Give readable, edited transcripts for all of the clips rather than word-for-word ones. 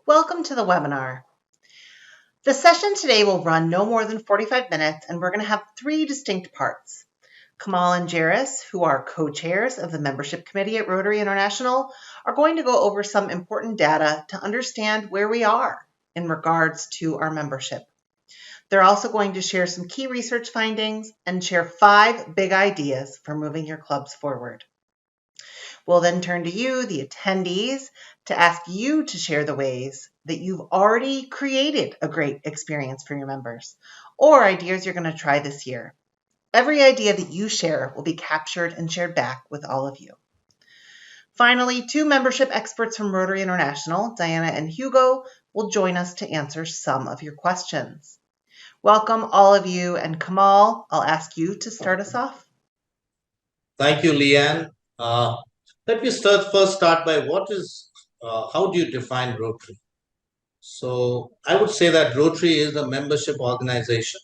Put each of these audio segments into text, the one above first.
Welcome to the webinar. The session today will run no more than 45 minutes, and we're going to have three distinct parts. Kamal and Jairus, who are co-chairs of the membership committee at Rotary International, are going to go over some important data to understand where we are in regards to our membership. They're also going to share some key research findings and share 5 big ideas for moving your clubs forward. We'll then turn to you, the attendees, to ask you to share the ways that you've already created a great experience for your members or ideas you're going to try this year. Every idea that you share will be captured and shared back with all of you. Finally, 2 membership experts from Rotary International, Diana and Hugo, will join us to answer some of your questions. Welcome all of you, and Kamal, I'll ask you to start us off. Thank you, Leanne. Let me first start by how do you define Rotary? So I would say that Rotary is a membership organization,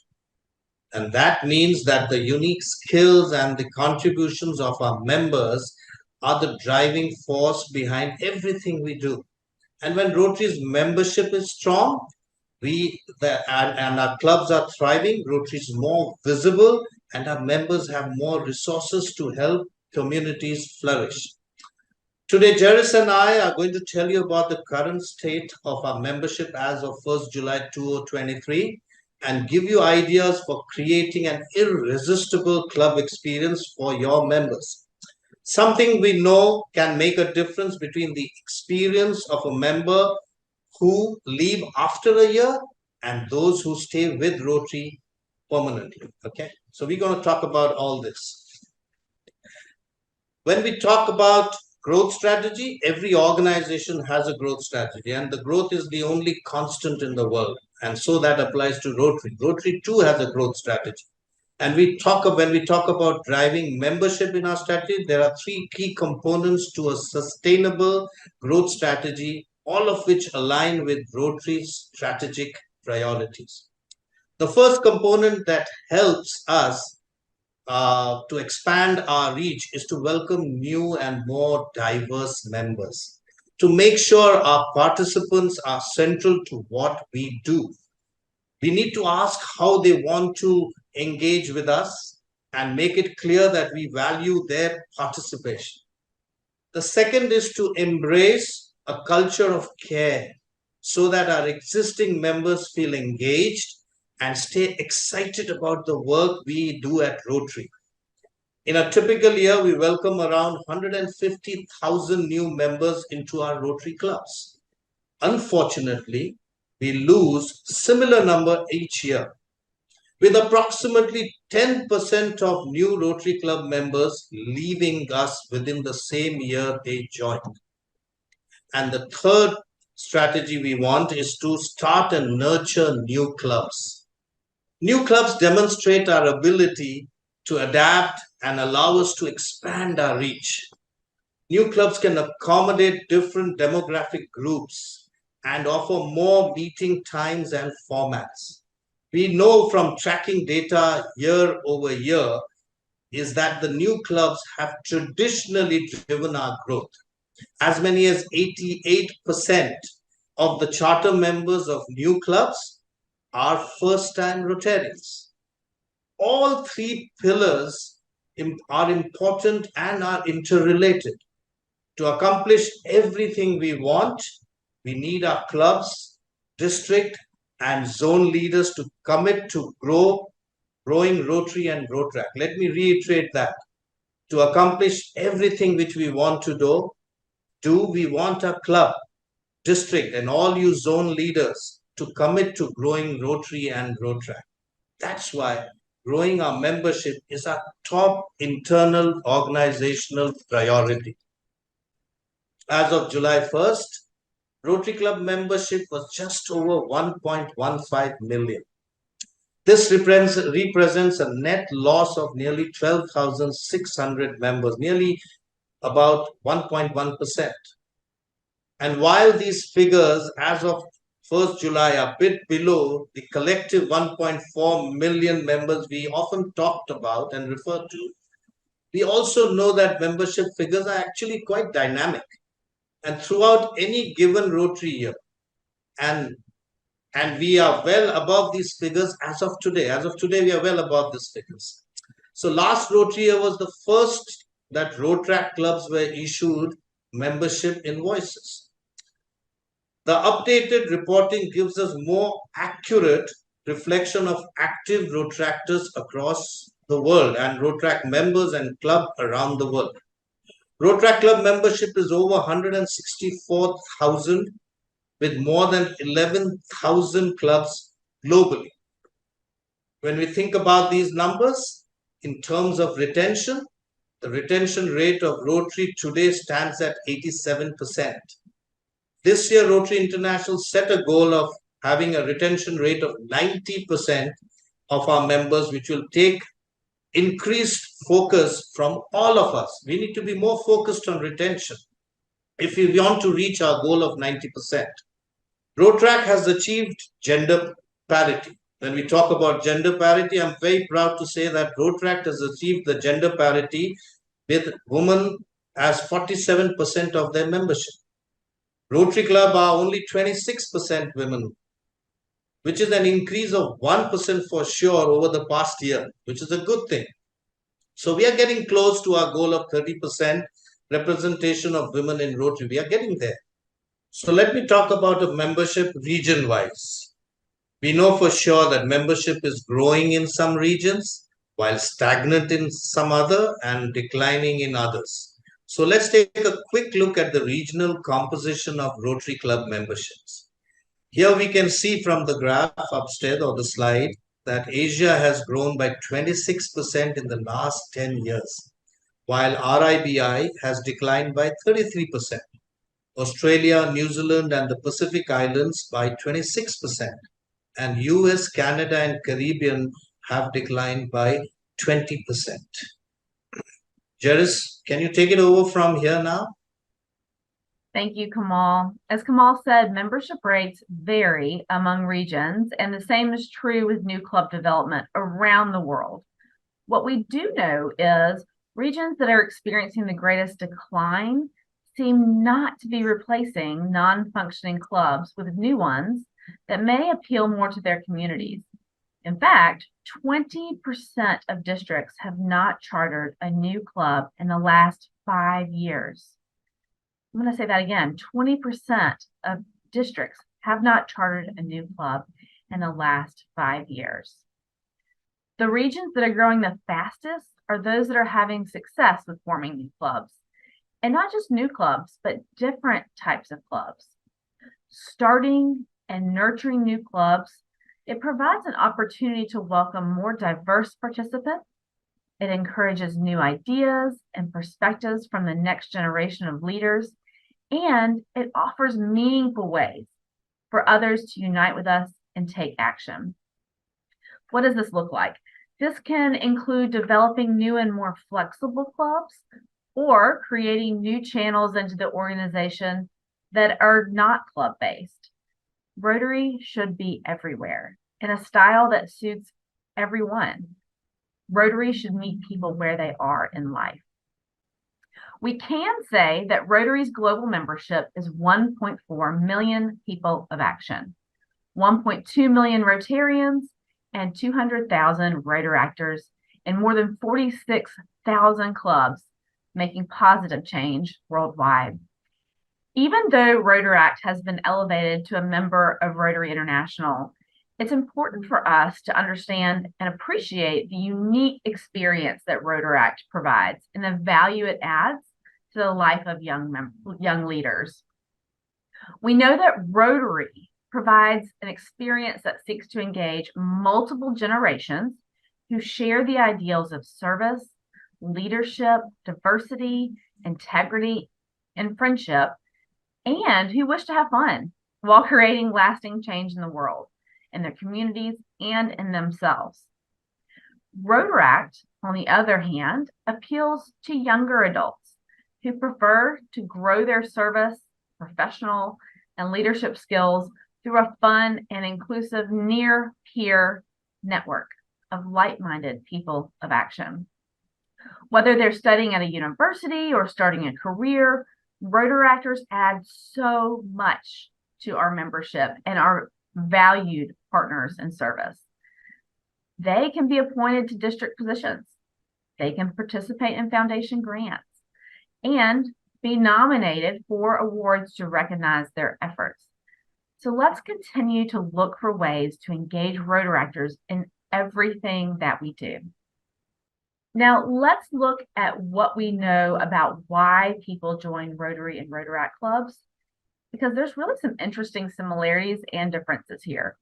and that means that the unique skills and the contributions of our members are the driving force behind everything we do. And when Rotary's membership is strong, and our clubs are thriving, Rotary is more visible, and our members have more resources to help communities flourish. Today, Jairus and I are going to tell you about the current state of our membership as of 1st July 2023 and give you ideas for creating an irresistible club experience for your members. Something we know can make a difference between the experience of a member who leave after a year and those who stay with Rotary permanently. Okay, so we're going to talk about all this. When we talk about growth strategy, every organization has a growth strategy, and the growth is the only constant in the world. And so that applies to Rotary. Rotary too has a growth strategy. And when we talk about driving membership in our strategy, there are 3 key components to a sustainable growth strategy, all of which align with Rotary's strategic priorities. The first component that helps us to expand our reach is to welcome new and more diverse members, to make sure our participants are central to what we do. We need to ask how they want to engage with us and make it clear that we value their participation. The second is to embrace a culture of care so that our existing members feel engaged and stay excited about the work we do at Rotary. In a typical year, we welcome around 150,000 new members into our Rotary clubs. Unfortunately, we lose similar number each year, with approximately 10% of new Rotary Club members leaving us within the same year they joined. And the third strategy we want is to start and nurture new clubs. New clubs demonstrate our ability to adapt and allow us to expand our reach. New clubs can accommodate different demographic groups and offer more meeting times and formats. We know from tracking data year over year is that the new clubs have traditionally driven our growth. As many as 88% of the charter members of new clubs are first-time Rotarians. All 3 pillars are important and are interrelated. To accomplish everything we want, we need our clubs, district, and zone leaders to commit to growing Rotary and Rotrack. Let me reiterate that. To accomplish everything which we want to do, we want our club, district, and all you zone leaders to commit to growing Rotary and Rotrack. That's why growing our membership is our top internal organizational priority. As of July 1st, Rotary Club membership was just over 1.15 million. This represents a net loss of nearly 12,600 members, nearly about 1.1%. And while these figures as of 1st July are a bit below the collective 1.4 million members we often talked about and referred to, we also know that membership figures are actually quite dynamic. And throughout any given Rotary year, and we are well above these figures as of today. As of today, we are well above these figures. So last Rotary year was the first that Rotaract clubs were issued membership invoices. The updated reporting gives us more accurate reflection of active Rotaractors across the world and Rotaract members and club around the world. Rotaract club membership is over 164,000 with more than 11,000 clubs globally. When we think about these numbers in terms of retention, the retention rate of Rotary today stands at 87%. This year, Rotary International set a goal of having a retention rate of 90% of our members, which will take increased focus from all of us. We need to be more focused on retention if we want to reach our goal of 90%. Rotaract has achieved gender parity. When we talk about gender parity, I'm very proud to say that Rotaract has achieved the gender parity with women as 47% of their membership. Rotary Club are only 26% women, which is an increase of 1% for sure over the past year, which is a good thing. So we are getting close to our goal of 30% representation of women in Rotary. We are getting there. So let me talk about a membership region-wise. We know for sure that membership is growing in some regions, while stagnant in some other and declining in others. So let's take a quick look at the regional composition of Rotary Club memberships. Here we can see from the graph upstairs or the slide that Asia has grown by 26% in the last 10 years, while RIBI has declined by 33%. Australia, New Zealand, and the Pacific Islands by 26%, and US, Canada, and Caribbean have declined by 20%. Jeris, can you take it over from here now? Thank you, Kamal. As Kamal said, membership rates vary among regions, and the same is true with new club development around the world. What we do know is regions that are experiencing the greatest decline seem not to be replacing non-functioning clubs with new ones that may appeal more to their communities. In fact, 20% of districts have not chartered a new club in the last 5 years. I'm going to say that again. 20% of districts have not chartered a new club in the last 5 years. The regions that are growing the fastest are those that are having success with forming new clubs. And not just new clubs, but different types of clubs. Starting and nurturing new clubs, it provides an opportunity to welcome more diverse participants. It encourages new ideas and perspectives from the next generation of leaders, and it offers meaningful ways for others to unite with us and take action. What does this look like? This can include developing new and more flexible clubs, or creating new channels into the organization that are not club-based. Rotary should be everywhere in a style that suits everyone. Rotary should meet people where they are in life. We can say that Rotary's global membership is 1.4 million people of action, 1.2 million Rotarians, and 200,000 Rotaractors, and more than 46,000 clubs making positive change worldwide. Even though Rotaract has been elevated to a member of Rotary International, it's important for us to understand and appreciate the unique experience that Rotaract provides and the value it adds to the life of young leaders. We know that Rotary provides an experience that seeks to engage multiple generations who share the ideals of service, leadership, diversity, integrity, and friendship, and who wish to have fun while creating lasting change in the world, in their communities, and in themselves. Rotaract, on the other hand, appeals to younger adults who prefer to grow their service, professional, and leadership skills through a fun and inclusive near-peer network of like-minded people of action. Whether they're studying at a university or starting a career, Rotaractors add so much to our membership and are valued partners in service. They can be appointed to district positions. They can participate in foundation grants and be nominated for awards to recognize their efforts. So let's continue to look for ways to engage Rotaractors in everything that we do. Now, let's look at what we know about why people join Rotary and Rotaract clubs, because there's really some interesting similarities and differences here.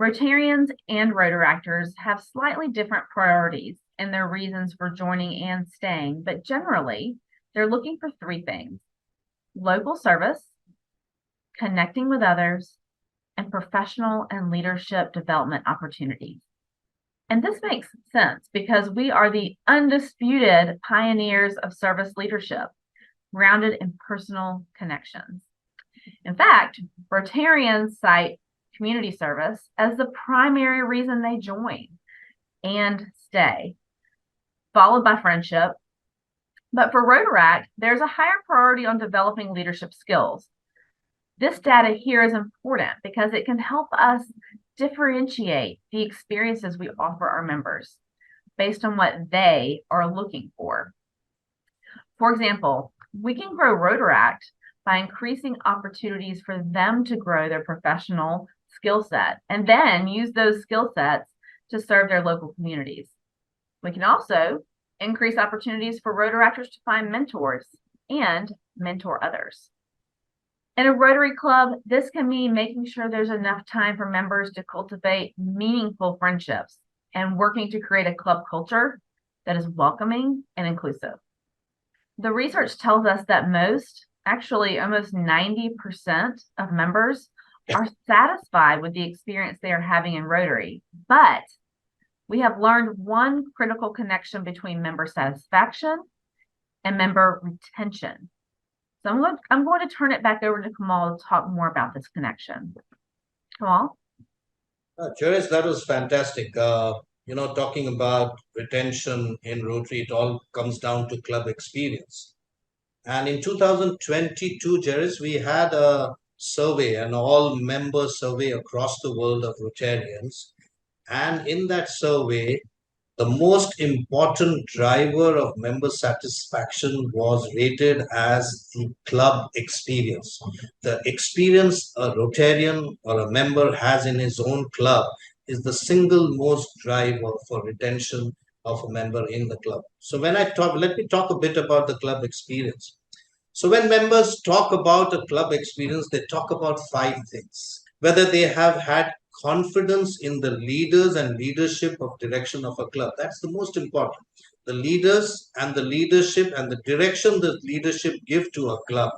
Rotarians and Rotaractors have slightly different priorities and their reasons for joining and staying, but generally, they're looking for three things: local service, connecting with others, and professional and leadership development opportunities. And this makes sense because we are the undisputed pioneers of service leadership, grounded in personal connections. In fact, Rotarians cite community service as the primary reason they join and stay, followed by friendship. But for Rotaract, there's a higher priority on developing leadership skills. This data here is important because it can help us differentiate the experiences we offer our members based on what they are looking for. For example, we can grow Rotaract by increasing opportunities for them to grow their professional skill set and then use those skill sets to serve their local communities. We can also increase opportunities for Rotaractors to find mentors and mentor others. In a Rotary Club, this can mean making sure there's enough time for members to cultivate meaningful friendships and working to create a club culture that is welcoming and inclusive. The research tells us that actually almost 90% of members are satisfied with the experience they are having in Rotary, but we have learned one critical connection between member satisfaction and member retention. So I'm going to turn it back over to Kamal to talk more about this connection. Kamal? Cheris, that was fantastic. Talking about retention in Rotary, it all comes down to club experience. And in 2022, Cheris, we had a survey, an all-member survey across the world of Rotarians. And in that survey, the most important driver of member satisfaction was rated as the club experience. The experience a Rotarian or a member has in his own club is the single most driver for retention of a member in the club. So let me talk a bit about the club experience. So when members talk about a club experience, they talk about five things: whether they have had confidence in the leaders and leadership of direction of a club. That's the most important. The leaders and the leadership and the direction the leadership give to a club.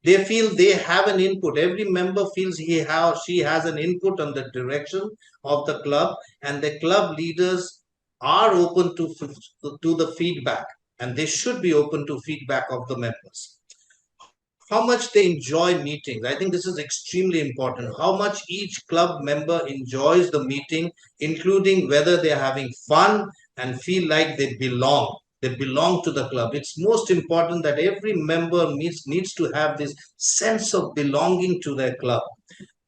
They feel they have an input. Every member feels she has an input on the direction of the club, and the club leaders are open to the feedback, and they should be open to feedback of the members. How much they enjoy meetings. I think this is extremely important. How much each club member enjoys the meeting, including whether they're having fun and feel like they belong. They belong to the club. It's most important that every member needs to have this sense of belonging to their club.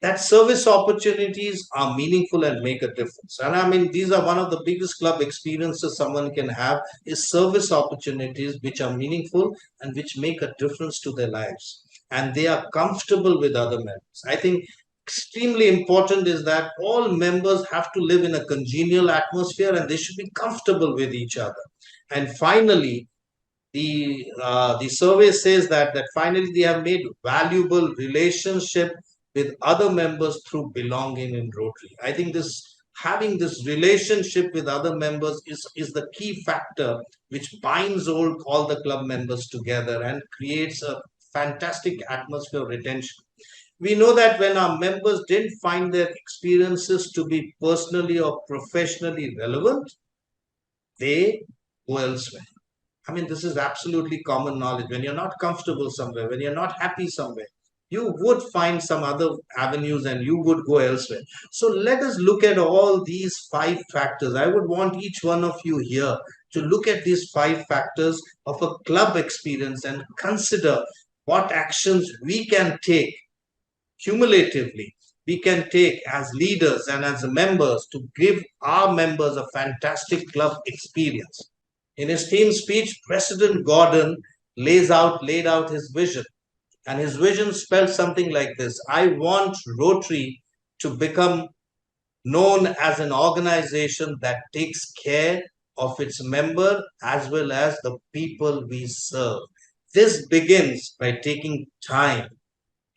That service opportunities are meaningful and make a difference. And I mean, these are one of the biggest club experiences someone can have is service opportunities which are meaningful and which make a difference to their lives. And they are comfortable with other members. I think extremely important is that all members have to live in a congenial atmosphere and they should be comfortable with each other. And finally, the survey says that finally they have made valuable relationship with other members through belonging in Rotary. I think having this relationship with other members is the key factor which binds all the club members together and creates a fantastic atmosphere of retention. We know that when our members didn't find their experiences to be personally or professionally relevant, they go elsewhere. I mean, this is absolutely common knowledge. When you're not comfortable somewhere, when you're not happy somewhere, you would find some other avenues and you would go elsewhere. So let us look at all these five factors. I would want each one of you here to look at these five factors of a club experience and consider what actions we can take cumulatively we can take as leaders and as members to give our members a fantastic club experience. In his team speech, President Gordon laid out his vision. And his vision spelled something like this: I want Rotary to become known as an organization that takes care of its member as well as the people we serve. This begins by taking time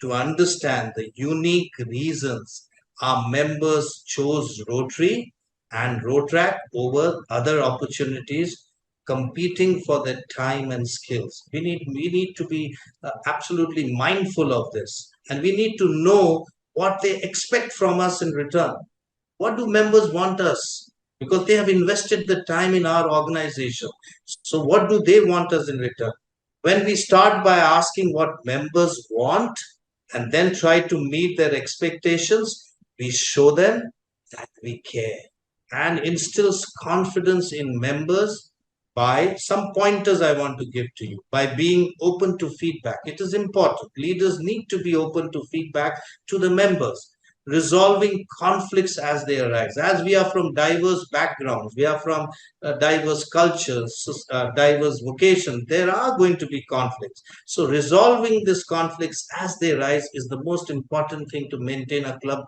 to understand the unique reasons our members chose Rotary and Rotaract over other opportunities, competing for their time and skills. We need to be absolutely mindful of this, and we need to know what they expect from us in return. What do members want us? Because they have invested the time in our organization. So, what do they want us in return? When we start by asking what members want and then try to meet their expectations, we show them that we care and instills confidence in members by some pointers I want to give to you. By being open to feedback, it is important. Leaders need to be open to feedback to the members, resolving conflicts as they arise. As we are from diverse backgrounds, we are from diverse cultures, diverse vocations, there are going to be conflicts. So resolving these conflicts as they rise is the most important thing to maintain a club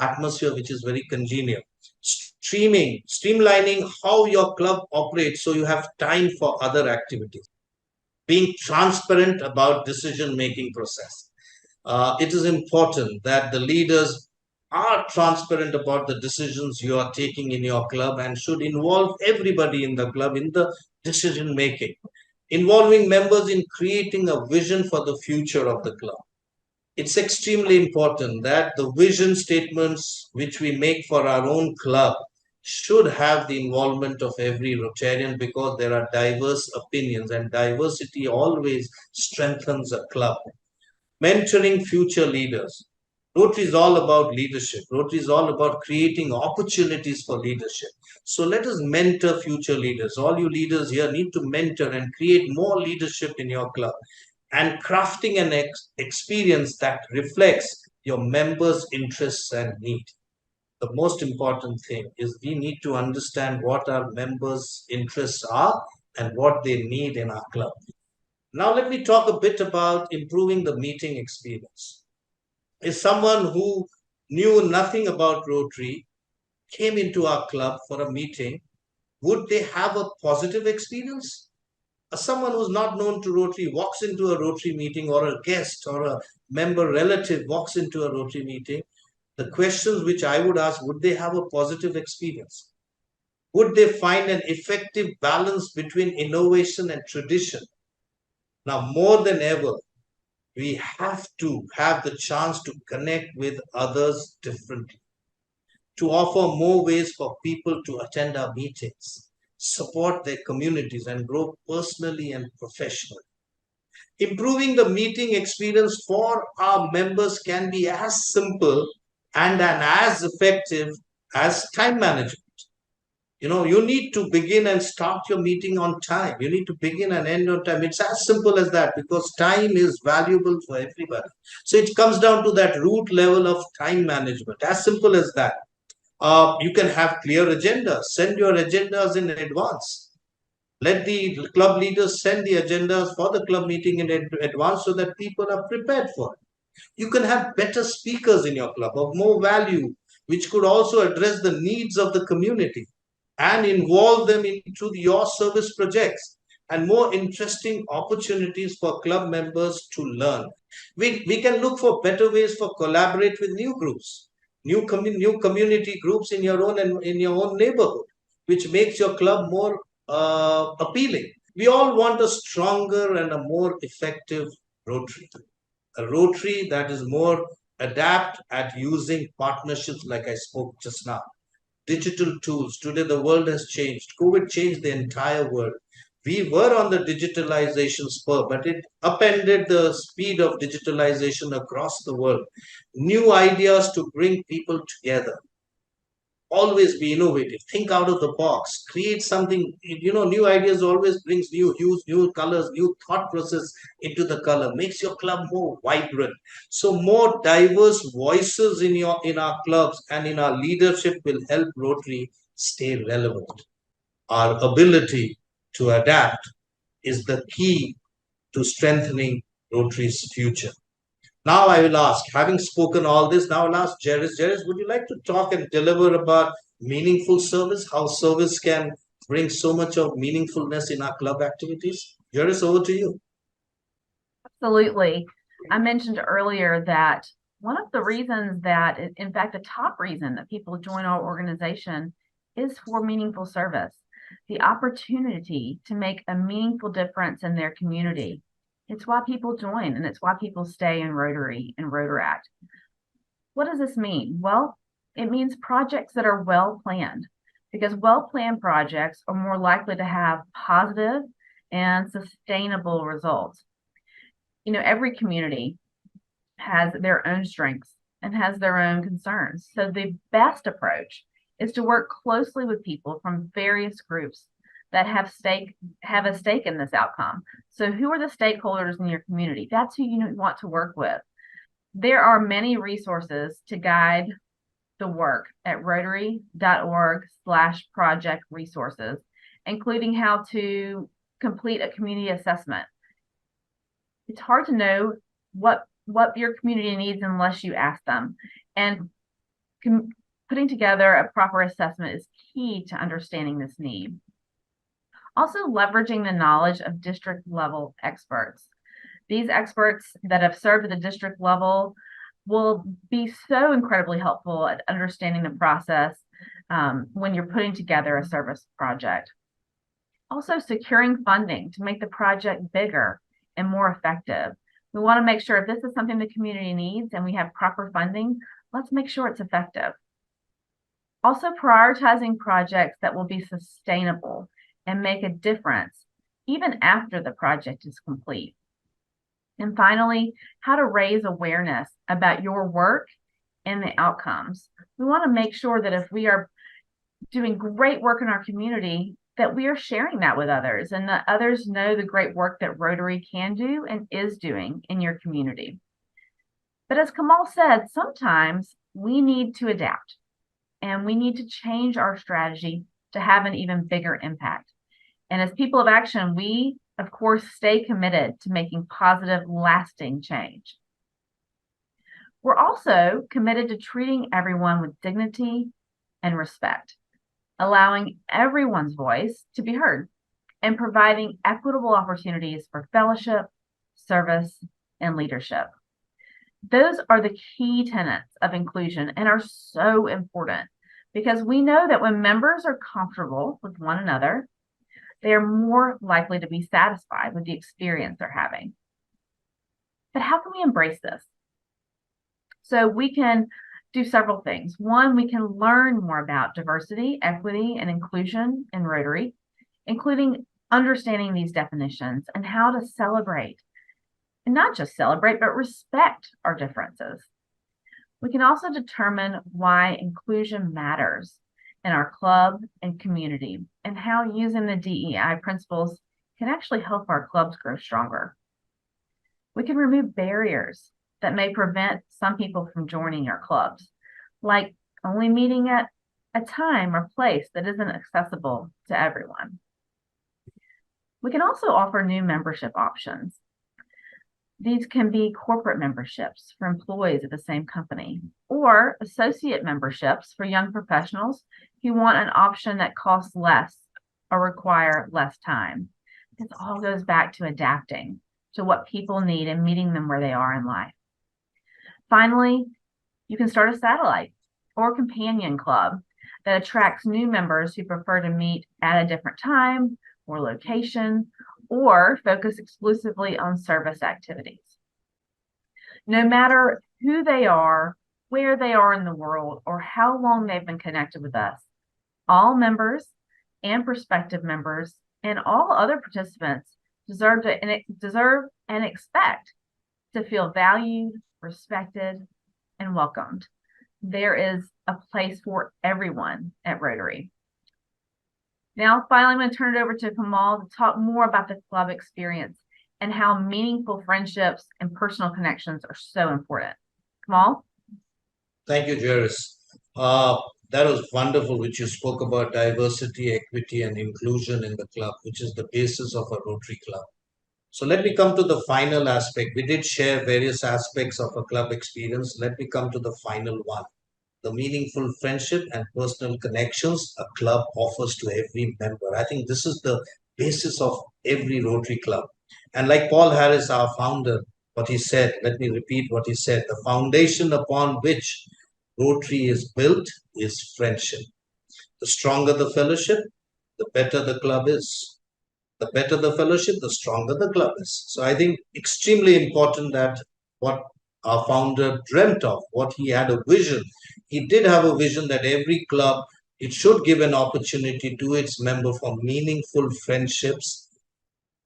atmosphere which is very congenial. Streamlining how your club operates so you have time for other activities. Being transparent about decision making process. It is important that the leaders are transparent about the decisions you are taking in your club and should involve everybody in the club in the decision making, involving members in creating a vision for the future of the club. It's extremely important that the vision statements which we make for our own club should have the involvement of every Rotarian, because there are diverse opinions and diversity always strengthens a club. Mentoring future leaders. Rotary is all about leadership. Rotary is all about creating opportunities for leadership. So let us mentor future leaders. All you leaders here need to mentor and create more leadership in your club, and crafting an experience that reflects your members' interests and needs. The most important thing is we need to understand what our members' interests are and what they need in our club. Now, let me talk a bit about improving the meeting experience. If someone who knew nothing about Rotary came into our club for a meeting, would they have a positive experience? Someone who's not known to Rotary walks into a Rotary meeting, or a guest or a member relative walks into a Rotary meeting, the questions which I would ask: would they have a positive experience? Would they find an effective balance between innovation and tradition? Now, more than ever, we have to have the chance to connect with others differently, to offer more ways for people to attend our meetings, support their communities, and grow personally and professionally. Improving the meeting experience for our members can be as simple and as effective as time management. You need to begin and start your meeting on time. You need to begin and end on time. It's as simple as that, because time is valuable for everybody. So it comes down to that root level of time management. As simple as that. You can have clear agendas. Send your agendas in advance. Let the club leaders send the agendas for the club meeting in advance so that people are prepared for it. You can have better speakers in your club of more value, which could also address the needs of the community and involve them into your service projects, and more interesting opportunities for club members to learn. We can look for better ways for collaborate with new groups, new community groups in your own and in your own neighborhood, which makes your club more appealing. We all want a stronger and a more effective Rotary, a Rotary that is more adept at using partnerships, like I spoke just now. Digital tools. Today, the world has changed. COVID changed the entire world. We were on the digitalization spur, but it upended the speed of digitalization across the world. New ideas to bring people together. always be innovative, think out of the box, create something. New ideas always brings new hues, new colors, new thought process into the color, makes your club more vibrant. So more diverse voices in our clubs and in our leadership will help Rotary stay relevant. Our ability to adapt is the key to strengthening Rotary's future. Now I will ask, having spoken all this, now I'll ask Jairus. Jairus, would you like to talk and deliver about meaningful service, how service can bring so much of meaningfulness in our club activities? Jairus, over to you. Absolutely. I mentioned earlier that one of the reasons that, in fact, a top reason that people join our organization is for meaningful service, the opportunity to make a meaningful difference in their community. It's why people join, and it's why people stay in Rotary and Rotaract. What does this mean? Well, it means projects that are well planned, because well planned projects are more likely to have positive and sustainable results. Every community has their own strengths and has their own concerns. So the best approach is to work closely with people from various groups that have a stake in this outcome. So who are the stakeholders in your community? That's who you want to work with. There are many resources to guide the work at rotary.org/project resources, including how to complete a community assessment. It's hard to know what your community needs unless you ask them. And putting together a proper assessment is key to understanding this need. Also, leveraging the knowledge of district level experts. These experts that have served at the district level will be so incredibly helpful at understanding the process when you're putting together a service project. Also, securing funding to make the project bigger and more effective. We want to make sure if this is something the community needs and we have proper funding, let's make sure it's effective. Also, prioritizing projects that will be sustainable and make a difference even after the project is complete. And finally, how to raise awareness about your work and the outcomes. We want to make sure that if we are doing great work in our community, that we are sharing that with others and that others know the great work that Rotary can do and is doing in your community. But as Kamal said, sometimes we need to adapt and we need to change our strategy to have an even bigger impact. And as people of action, we, of course, stay committed to making positive, lasting change. We're also committed to treating everyone with dignity and respect, allowing everyone's voice to be heard, and providing equitable opportunities for fellowship, service, and leadership. Those are the key tenets of inclusion and are so important because we know that when members are comfortable with one another, they are more likely to be satisfied with the experience they're having. But how can we embrace this? So we can do several things. One, we can learn more about diversity, equity, and inclusion in Rotary, including understanding these definitions and how to celebrate, and not just celebrate, but respect our differences. We can also determine why inclusion matters in our club and community and how using the DEI principles can actually help our clubs grow stronger. We can remove barriers that may prevent some people from joining our clubs, like only meeting at a time or place that isn't accessible to everyone. We can also offer new membership options. These can be corporate memberships for employees of the same company or associate memberships for young professionals who want an option that costs less or require less time. This all goes back to adapting to what people need and meeting them where they are in life. Finally, you can start a satellite or companion club that attracts new members who prefer to meet at a different time or location or focus exclusively on service activities. No matter who they are, where they are in the world, or how long they've been connected with us, all members and prospective members and all other participants deserve and expect to feel valued, respected, and welcomed. there is a place for everyone at Rotary. Now, finally, I'm going to turn it over to Kamal to talk more about the club experience and how meaningful friendships and personal connections are so important. Kamal? Thank you, Jairus. That was wonderful, which you spoke about diversity, equity, and inclusion in the club, which is the basis of a Rotary club. So let me come to the final aspect. We did share various aspects of a club experience. Let me come to the final one. The meaningful friendship and personal connections a club offers to every member. I think this is the basis of every Rotary club. And like Paul Harris, our founder, what he said, let me repeat what he said. The foundation upon which Rotary is built is friendship. The stronger the fellowship, the better the club is. The better the fellowship, the stronger the club is. So I think extremely important that what our founder dreamt of, what he had a vision. He did have a vision that every club, it should give an opportunity to its member for meaningful friendships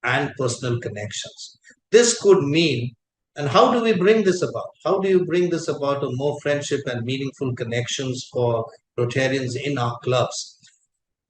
and personal connections. This could mean, and how do we bring this about? How do you bring this about, a more friendship and meaningful connections for Rotarians in our clubs?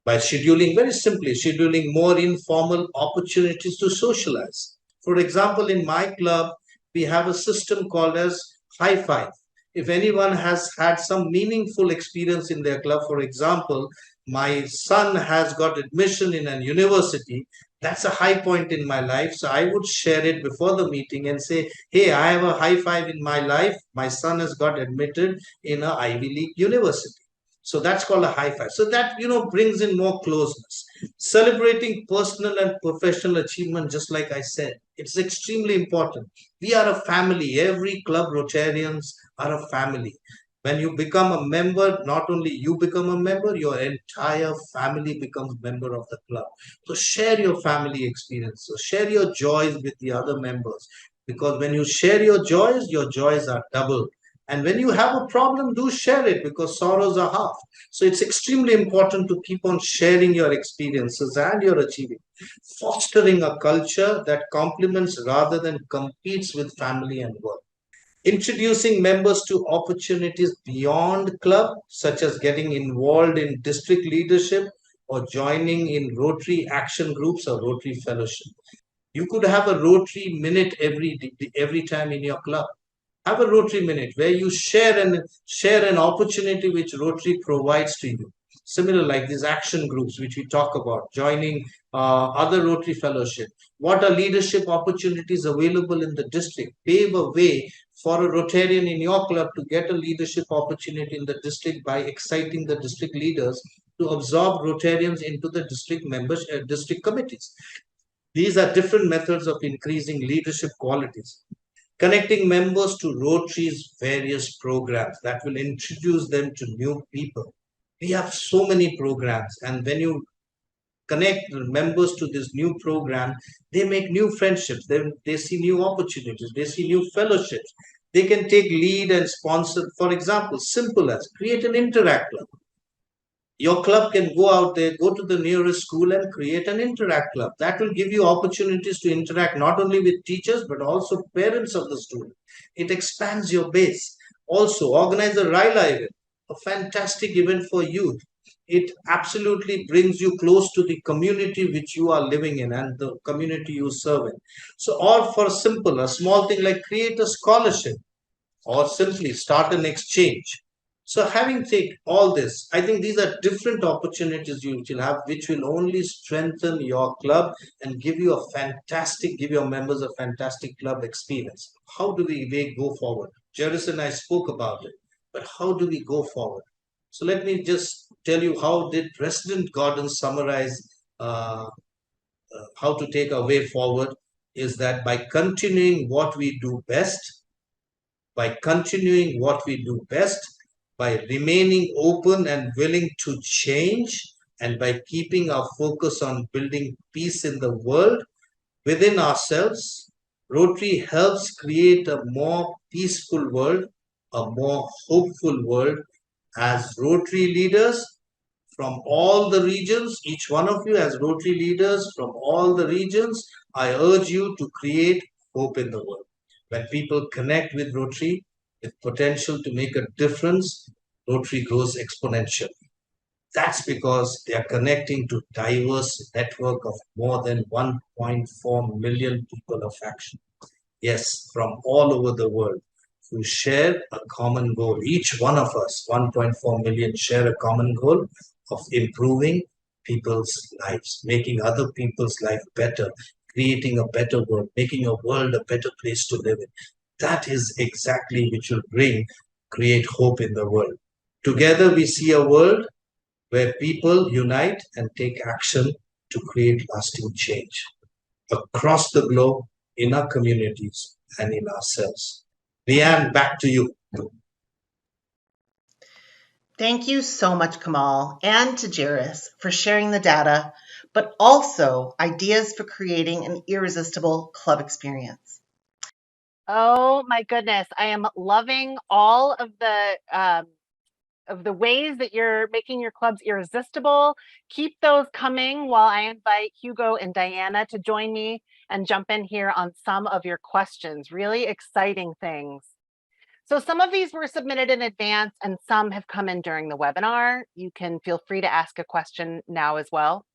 By scheduling, very simply, scheduling more informal opportunities to socialize. For example, in my club, we have a system called as High Five. If anyone has had some meaningful experience in their club, for example, my son has got admission in a university, that's a high point in my life. So I would share it before the meeting and say, hey, I have a high five in my life. My son has got admitted in a Ivy League university. So that's called a high five. So that, brings in more closeness. Celebrating personal and professional achievement, just like I said, it's extremely important. We are a family. Every club Rotarians are a family. When you become a member, not only you become a member, your entire family becomes member of the club. So share your family experiences, share your joys with the other members. Because when you share your joys are doubled. And when you have a problem, do share it, because sorrows are half. So it's extremely important to keep on sharing your experiences and your achieving. Fostering a culture that complements rather than competes with family and work. Introducing members to opportunities beyond club, such as getting involved in district leadership or joining in Rotary action groups or Rotary fellowship. You could have a Rotary minute every time in your club. Have a Rotary minute where you share an opportunity which Rotary provides to you. Similar like these action groups which we talk about, joining other Rotary fellowship. What are leadership opportunities available in the district? Pave a way for a Rotarian in your club to get a leadership opportunity in the district by exciting the district leaders to absorb Rotarians into the district committees. These are different methods of increasing leadership qualities. Connecting members to Rotary's various programs that will introduce them to new people. We have so many programs, and when you connect members to this new program, they make new friendships, they see new opportunities, they see new fellowships. They can take lead and sponsor. For example, simple as create an interact club. Your club can go out there, go to the nearest school and create an interact club. That will give you opportunities to interact not only with teachers, but also parents of the student. It expands your base. Also, organize a Raila event, a fantastic event for youth. It absolutely brings you close to the community which you are living in and the community you serve in. So, or for simple, a small thing like create a scholarship or simply start an exchange. So having said all this, I think these are different opportunities you will have, which will only strengthen your club and give give your members a fantastic club experience. How do we go forward? Jerris and I spoke about it, but how do we go forward? So let me just tell you how did President Gordon summarize how to take a way forward is that by continuing what we do best, by remaining open and willing to change, and by keeping our focus on building peace in the world within ourselves, Rotary helps create a more peaceful world, a more hopeful world. As Rotary leaders from all the regions, each one of you as Rotary leaders from all the regions, I urge you to create hope in the world. When people connect with Rotary, with potential to make a difference, Rotary grows exponentially. That's because they are connecting to diverse network of more than 1.4 million people of action. Yes, from all over the world who share a common goal. Each one of us, 1.4 million, share a common goal of improving people's lives, making other people's life better, creating a better world, making a world a better place to live in. That is exactly which will create hope in the world. Together we see a world where people unite and take action to create lasting change across the globe, in our communities, and in ourselves. Leanne, back to you. Thank you so much, Kamal, and to Jairus for sharing the data, but also ideas for creating an irresistible club experience. Oh my goodness, I am loving all of the ways that you're making your clubs irresistible. Keep those coming while I invite Hugo and Diana to join me and jump in here on some of your questions. Really exciting things. So some of these were submitted in advance and some have come in during the webinar. You can feel free to ask a question now as well.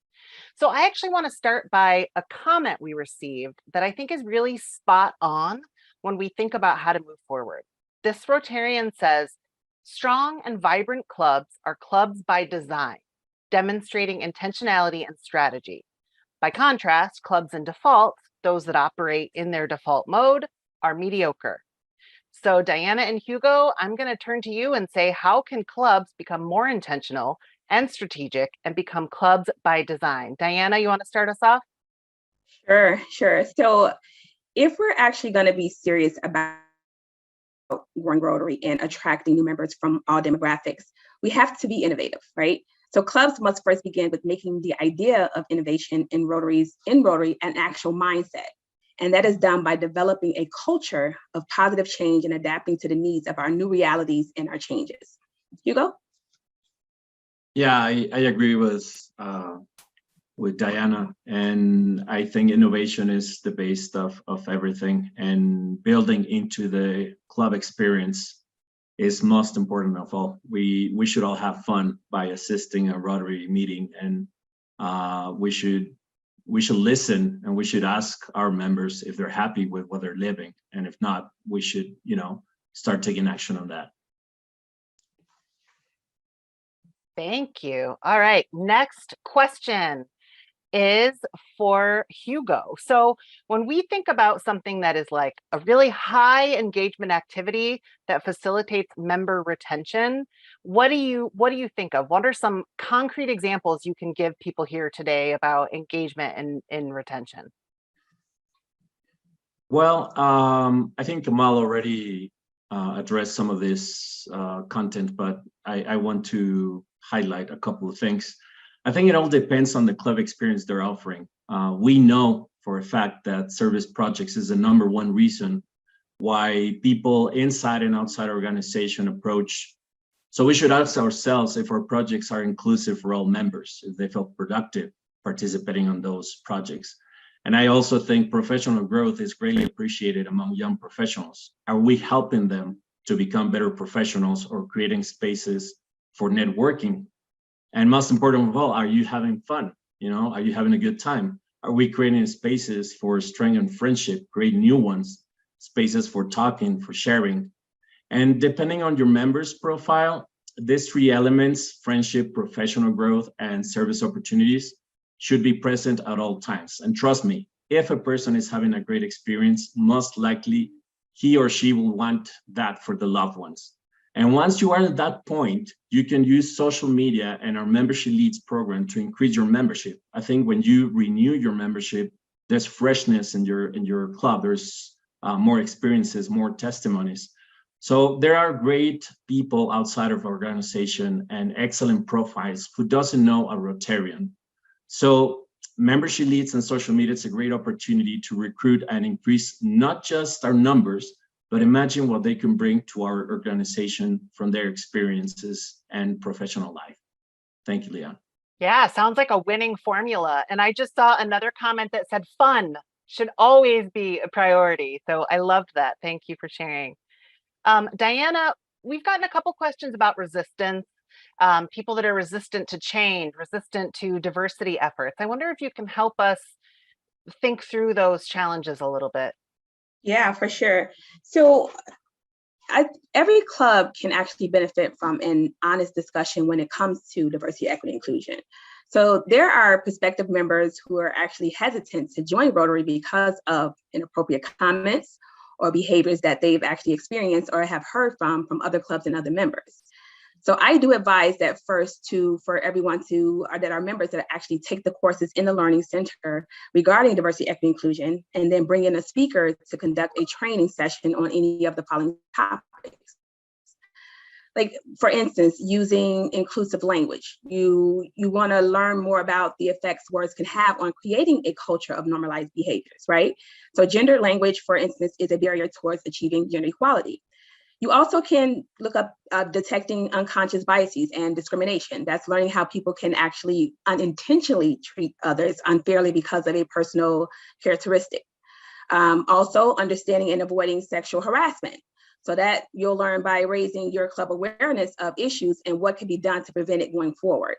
So I actually want to start by a comment we received that I think is really spot on when we think about how to move forward. This Rotarian says, strong and vibrant clubs are clubs by design, demonstrating intentionality and strategy. By contrast, clubs in default, those that operate in their default mode, are mediocre. So Diana and Hugo, I'm going to turn to you and say, how can clubs become more intentional and strategic and become clubs by design? Diana, you want to start us off? Sure. So if we're actually going to be serious about growing Rotary and attracting new members from all demographics, we have to be innovative, right? So clubs must first begin with making the idea of innovation in Rotary an actual mindset. And that is done by developing a culture of positive change and adapting to the needs of our new realities and our changes. Hugo? Yeah, I agree with Diana, and I think innovation is the base of everything, and building into the club experience is most important of all. We should all have fun by assisting a Rotary meeting, and we should listen, and we should ask our members if they're happy with what they're living, and if not, we should start taking action on that. Thank you. All right, next question is for Hugo. So when we think about something that is like a really high engagement activity that facilitates member retention, what do you think of? What are some concrete examples you can give people here today about engagement and retention? Well, I think Kamal already addressed some of this content, but I want to highlight a couple of things. I think it all depends on the club experience they're offering. We know for a fact that service projects is the #1 reason why people inside and outside our organization approach. So we should ask ourselves if our projects are inclusive for all members, if they feel productive participating on those projects. And I also think professional growth is greatly appreciated among young professionals. Are we helping them to become better professionals or creating spaces for networking? And most important of all, are you having fun? Are you having a good time? Are we creating spaces for strength and friendship, create new ones, spaces for talking, for sharing? And depending on your members' profile, these 3 elements, friendship, professional growth, and service opportunities, should be present at all times. And trust me, if a person is having a great experience, most likely he or she will want that for the loved ones. And once you are at that point, you can use social media and our membership leads program to increase your membership. I think when you renew your membership, there's freshness in your club. There's more experiences, more testimonies. So there are great people outside of our organization and excellent profiles who doesn't know a Rotarian. So membership leads and social media is a great opportunity to recruit and increase not just our numbers, but imagine what they can bring to our organization from their experiences and professional life. Thank you, Leon. Yeah, sounds like a winning formula. And I just saw another comment that said fun should always be a priority. So I loved that. Thank you for sharing. Diana, we've gotten a couple questions about resistance, people that are resistant to change, resistant to diversity efforts. I wonder if you can help us think through those challenges a little bit. Yeah, for sure. So every club can actually benefit from an honest discussion when it comes to diversity, equity, inclusion. So there are prospective members who are actually hesitant to join Rotary because of inappropriate comments or behaviors that they've actually experienced or have heard from other clubs and other members. So I do advise that first for everyone that are members that actually take the courses in the Learning Center regarding diversity, equity, inclusion, and then bring in a speaker to conduct a training session on any of the following topics. Like, for instance, using inclusive language. You want to learn more about the effects words can have on creating a culture of normalized behaviors, right? So gender language, for instance, is a barrier towards achieving gender equality. You also can look up detecting unconscious biases and discrimination. That's learning how people can actually unintentionally treat others unfairly because of a personal characteristic. Also, understanding and avoiding sexual harassment. So that you'll learn by raising your club awareness of issues and what can be done to prevent it going forward.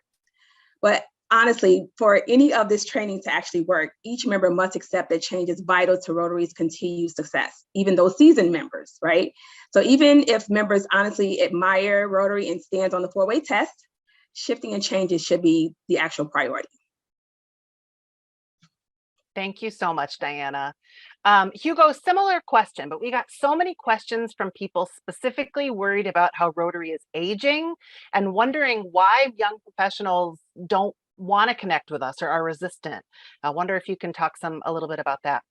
But honestly, for any of this training to actually work, each member must accept that change is vital to Rotary's continued success, even those seasoned members, right? So even if members honestly admire Rotary and stands on the 4-way test, shifting and changes should be the actual priority. Thank you so much, Diana. Hugo, similar question, but we got so many questions from people specifically worried about how Rotary is aging and wondering why young professionals don't want to connect with us or are resistant. I wonder if you can talk a little bit about that.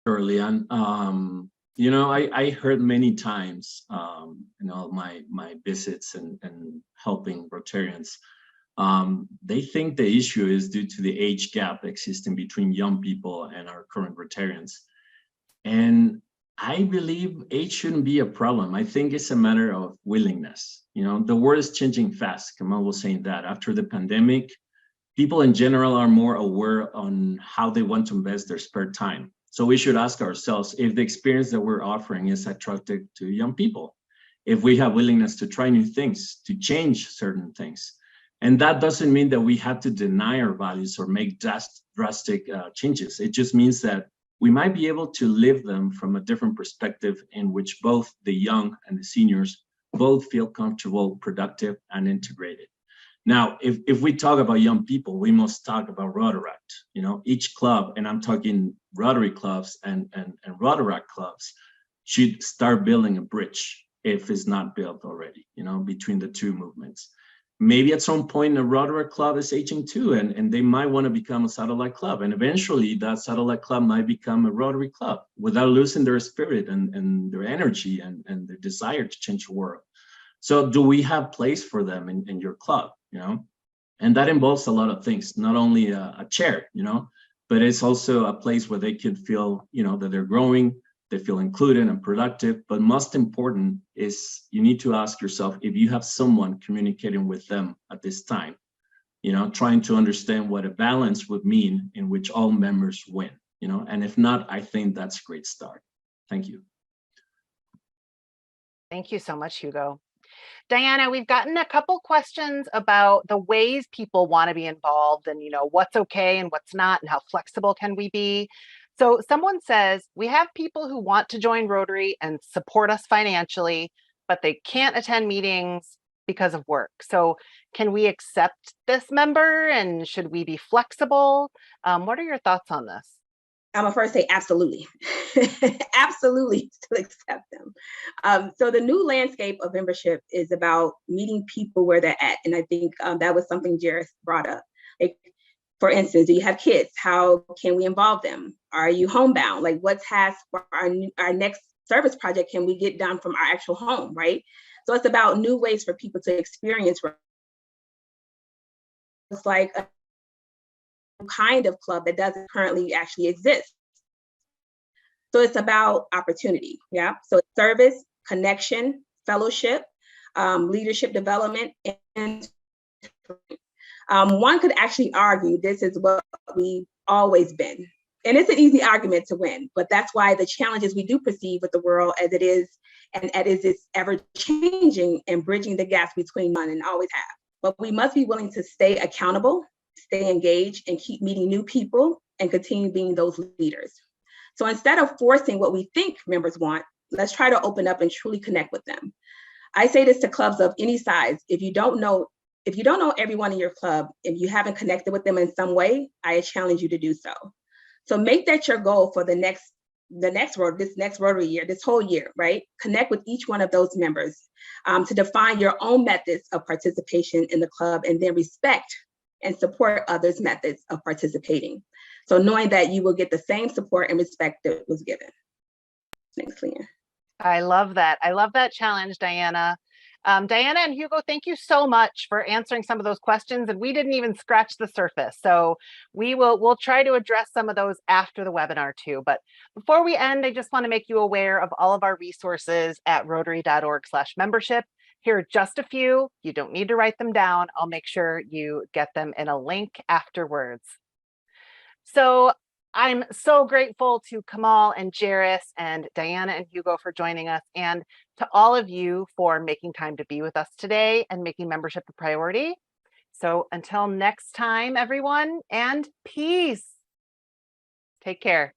Sure, Leanne. I heard many times, my visits and helping Rotarians, they think the issue is due to the age gap existing between young people and our current Rotarians. And I believe age shouldn't be a problem. I think it's a matter of willingness. The world is changing fast. Kamal was saying that after the pandemic, people in general are more aware on how they want to invest their spare time. So we should ask ourselves if the experience that we're offering is attractive to young people, if we have willingness to try new things, to change certain things. And that doesn't mean that we have to deny our values or make drastic changes. It just means that we might be able to live them from a different perspective in which both the young and the seniors both feel comfortable, productive, and integrated. Now, if we talk about young people, we must talk about Rotaract. Each club, and I'm talking Rotary clubs and Rotaract clubs, should start building a bridge if it's not built already, between the two movements. Maybe at some point a Rotaract club is aging too, and they might want to become a satellite club. And eventually that satellite club might become a Rotary club without losing their spirit and their energy and their desire to change the world. So do we have place for them in your club, And that involves a lot of things, not only a chair, but it's also a place where they can feel, that they're growing, they feel included and productive. But most important is you need to ask yourself if you have someone communicating with them at this time, trying to understand what a balance would mean in which all members win, and if not, I think that's a great start. Thank you. Thank you so much, Hugo. Diana, we've gotten a couple questions about the ways people want to be involved and, what's okay and what's not and how flexible can we be. So someone says, we have people who want to join Rotary and support us financially, but they can't attend meetings because of work. So can we accept this member and should we be flexible? What are your thoughts on this? I'm gonna first say absolutely, absolutely to accept them. So the new landscape of membership is about meeting people where they're at. And I think that was something Jairus brought up. Like, for instance, do you have kids? How can we involve them? Are you homebound? Like, what tasks for our next service project can we get done from our actual home, right? So it's about new ways for people to experience. It's like a kind of club that doesn't currently actually exist. So it's about opportunity, yeah? So service, connection, fellowship, leadership development, and one could actually argue this is what we've always been. And it's an easy argument to win, but that's why the challenges we do perceive with the world as it is and as it's ever changing and bridging the gaps between none and always have. But we must be willing to stay accountable, stay engaged, and keep meeting new people and continue being those leaders. So instead of forcing what we think members want, let's try to open up and truly connect with them. I say this to clubs of any size. If you don't know everyone in your club, if you haven't connected with them in some way, I challenge you to do so. So make that your goal for this next Rotary year, this whole year, right? Connect with each one of those members to define your own methods of participation in the club, and then respect and support others' methods of participating. So knowing that you will get the same support and respect that was given. Thanks, Leanne. I love that. I love that challenge, Diana. Diana and Hugo, thank you so much for answering some of those questions. And we didn't even scratch the surface. So we'll try to address some of those after the webinar too. But before we end, I just want to make you aware of all of our resources at rotary.org/membership. Here are just a few. You don't need to write them down. I'll make sure you get them in a link afterwards. So I'm so grateful to Kamal and Jairus and Diana and Hugo for joining us, and to all of you for making time to be with us today and making membership a priority. So until next time, everyone, and peace. Take care.